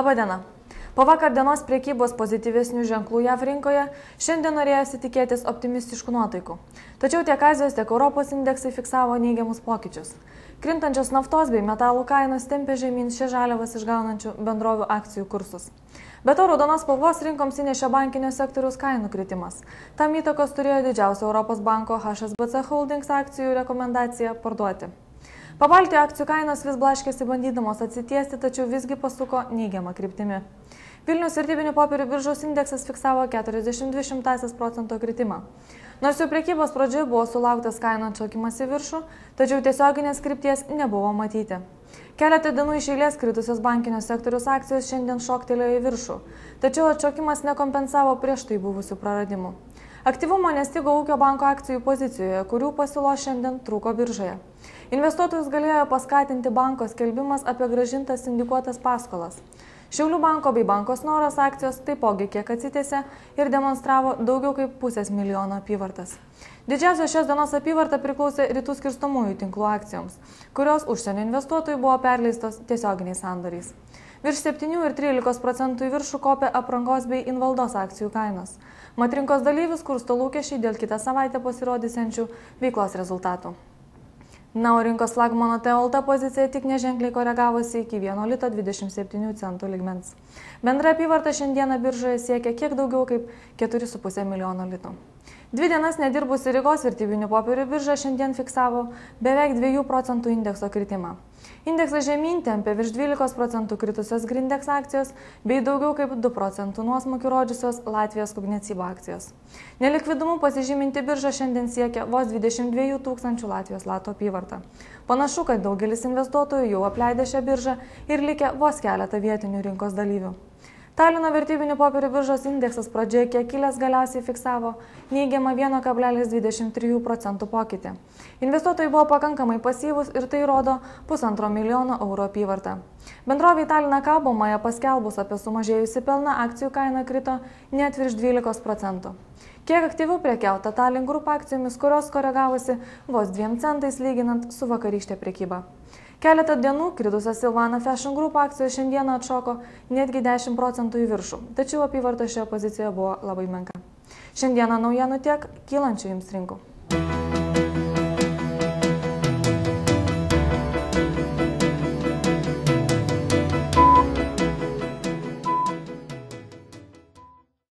Labadiena. Po vakar dienos priekybos pozityvesnių ženklų JAV rinkoje šiandien norėjosi tikėtis optimistiškų nuotaikų. Tačiau tiek Azijos, tiek Europos indeksai fiksavo neigiamus pokyčius. Krintančios naftos bei metalų kainos tempė žemyn šias žaliavas išgaunančių bendrovių akcijų kursus. Be to, raudonos spalvos rinkoms įnešė bankinio sektoriaus kainų kritimas. Tam įtakos turėjo didžiausio Europos banko HSBC Holdings akcijų rekomendacija parduoti. Pabaltijo akcijų kainos vis blaškėsi bandydamos atsitiesti, tačiau visgi pasuko neigiamą kryptimi. Vilniaus vertybinių popierių biržos indeksas fiksavo 0,42% kritimą. Nors jau prekybos pradžioje buvo sulauktas kainų atšokimas į viršų, tačiau tiesioginės krypties nebuvo matyti. Keletą dienų iš eilės kritusios bankinio sektoriaus akcijos šiandien šoktelėjo į viršų, tačiau atšokimas nekompensavo prieš tai buvusių praradimų. Aktyvumo nestigo ūkio banko akcijų pozicijoje, kurių pasiūlos šiandien trūko biržoje. Investuotojus galėjo paskatinti banko skelbimas apie grąžintas sindikuotas paskolas. Šiaulių banko bei Bankos Noros akcijos taipogi kiek atsitėsė ir demonstravo daugiau kaip 500 000 apyvartas. Didžiausia šios dienos apyvarta priklausė rytų skirstomųjų tinklų akcijoms, kurios užsienio investuotojų buvo perleistos tiesioginiais sandoriais. Virš 7 ir 13% į viršų kopė aprangos bei Invaldos akcijų kainos. Mat rinkos dalyvius kursto lūkesčiai dėl kitą savaitę pasirodysiančių veiklos rezultatų. Na, o rinkos flagmano TLT pozicija tik neženkliai koregavosi iki 1,27 litų lygmens. Bendra apyvarta šiandieną biržoje siekia kiek daugiau kaip 4,5 milijono litų. 2 dienas nedirbusi Rygos vertybinių popierių birža šiandien fiksavo beveik 2% indekso kritimą. Indeksą žemyn tempė virš 12% kritusios Grindex akcijos bei daugiau kaip 2% nuosmukį rodžiusios Latvijos Kugnecibo akcijos. Nelikvidumu pasižyminti birža šiandien siekia vos 22 000 Latvijos latų apyvartą. Panašu, kad daugelis investuotojų jau apleidė šią biržą ir likę vos keletą vietinių rinkos dalyvių. Talino vertybinių popierių biržos indeksas pradžioje kiek kilęs galiausiai fiksavo neigiamą 1,23% pokytį. Investuotojai buvo pakankamai pasyvūs ir tai rodo 1,5 milijono eurų apyvartą. Bendrovė Talina kabomoje paskelbus apie sumažėjusi pelną akcijų kaina krito net virš 12%. Kiek aktyviau prekiauta Tallink Group akcijomis, kurios koregavosi vos 2 centais lyginant su vakarykšte prekyba. Keletą dienų kritusios Silvana Fashion Group akcijos šiandieną atšoko netgi 10% į viršų, tačiau apyvarta šioje pozicijoje buvo labai menka. Šiandieną naujienų tiek, kylančių jums rinkų.